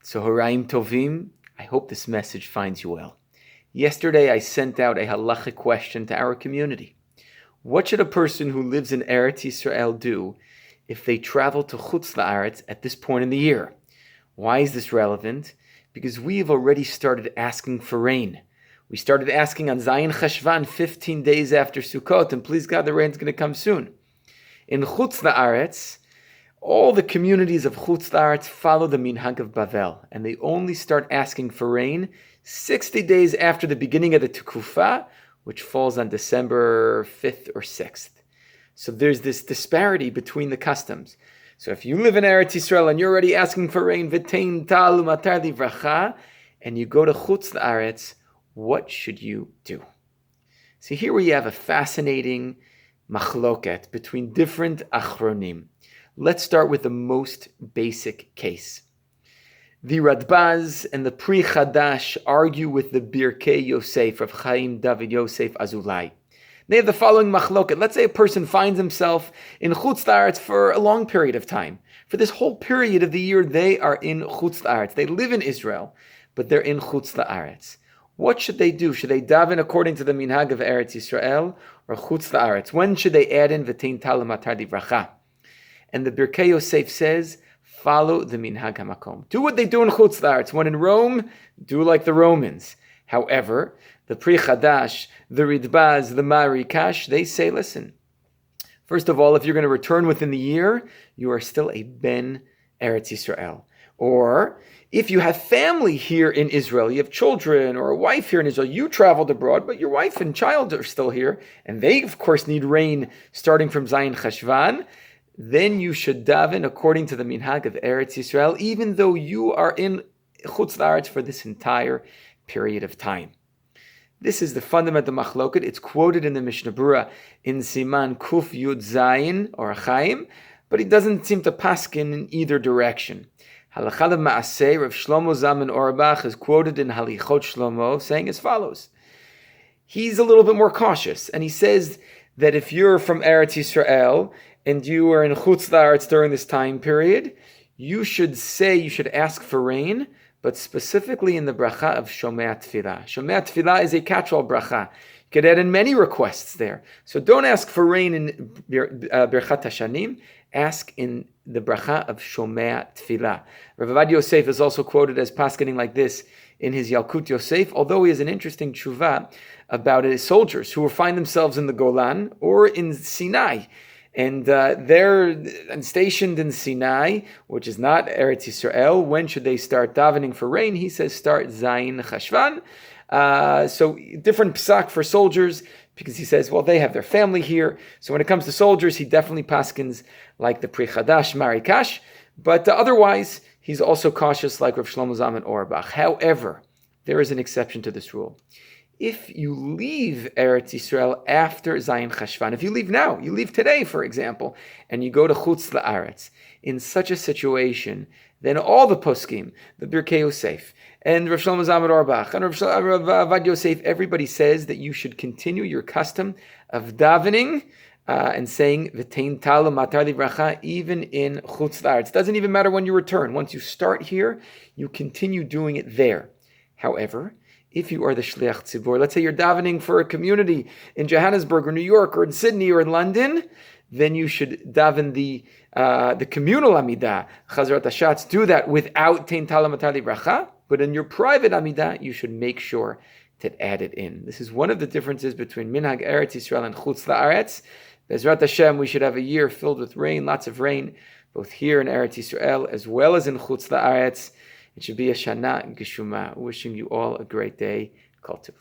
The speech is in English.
So Horaim Tovim, I hope this message finds you well. Yesterday I sent out a halachic question to our community. What should a person who lives in Eretz Yisrael do if they travel to Chutz La'aretz at this point in the year? Why is this relevant? Because we've already started asking for rain. We started asking on Zayin Cheshvan 15 days after Sukkot, and please God, the rain's going to come soon. In Chutz La'aretz, all the communities of Chutz La'aretz follow the minhag of Bavel, and they only start asking for rain 60 days after the beginning of the Tekufah, which falls on December 5th or 6th. So there's this disparity between the customs. So if you live in Eretz Yisrael and you're already asking for rain, v'tein tal u'matar livracha, and you go to Chutz La'aretz, what should you do? See, here we have a fascinating machloket between different achronim. Let's start with the most basic case. The Ridbaz and the Pri Chadash argue with the Birkei Yosef of Chaim David Yosef Azulai. They have the following machloket. Let's say a person finds himself in Chutz La'aretz for a long period of time. For this whole period of the year, they are in Chutz La'aretz. They live in Israel, but they're in Chutz La'aretz. What should they do? Should they daven according to the minhag of Eretz Yisrael or Chutz La'aretz? When should they add in v'tein tal u'matar livracha? And the Birkei Yosef says, follow the minhag hamakom. Do what they do in Chutz La'aretz. When in Rome, do like the Romans. However, the Pri Chadash, the Ridbaz, the Marikash, they say, listen, first of all, if you're going to return within the year, you are still a ben Eretz Yisrael. Or if you have family here in Israel, you have children or a wife here in Israel, you traveled abroad, but your wife and child are still here, and they, of course, need rain starting from Zayin Cheshvan, then you should daven according to the minhag of Eretz Yisrael, even though you are in Chutz La'aretz for this entire period of time. This is the fundamental machloket. It's quoted in the Mishnah Berurah in Siman Kuf Yud Zayin or Chaim, but it doesn't seem to paskin in either direction. Halacha Ma'aseh, Rav Shlomo Zalman Auerbach is quoted in Halichot Shlomo saying as follows. He's a little bit more cautious, and he says that if you're from Eretz Yisrael and you are in Chutz La'aretz during this time period, you should ask for rain, but specifically in the bracha of Shomei Tefillah. Shomei Tefillah is a catch-all bracha. You could add in many requests there. So don't ask for rain in Birchat Hashanim. Ask in the bracha of Shomei Tefillah. Rav Avad Yosef is also quoted as paskening like this in his Yalkut Yosef, although he has an interesting tshuva about his soldiers who will find themselves in the Golan or in Sinai. And they're stationed in Sinai, which is not Eretz Yisrael. When should they start davening for rain? He says start Zayin Cheshvan. So different psak for soldiers, because he says, well, they have their family here. So when it comes to soldiers, he definitely paskins like the Pri Chadash, Marikash. But otherwise, he's also cautious like Rav Shlomo Zalman Auerbach. However, there is an exception to this rule. If you leave Eretz Yisrael after Zayin Cheshvan, if you leave now, you leave today, for example, and you go to Chutz La'aretz, in such a situation, then all the poskim, the Birkei Yosef, and Rav Shlomo Zalman Auerbach, and Rav Avad Yosef, everybody says that you should continue your custom of davening and saying v'tein tal u'matar livracha even in Chutz La'aretz. It doesn't even matter when you return. Once you start here, you continue doing it there. However, if you are the Shliach Tzibor, let's say you're davening for a community in Johannesburg or New York or in Sydney or in London, then you should daven the communal Amidah, Chazarat Hashatz, do that without Tein Tal U'matar Livracha, but in your private Amidah, you should make sure to add it in. This is one of the differences between Minhag Eretz Yisrael and Chutz La'aretz. Bezrat Hashem, we should have a year filled with rain, lots of rain, both here in Eretz Yisrael as well as in Chutz La'aretz. It should be a Shana Geshuma. Wishing you all a great day. Kol Tov.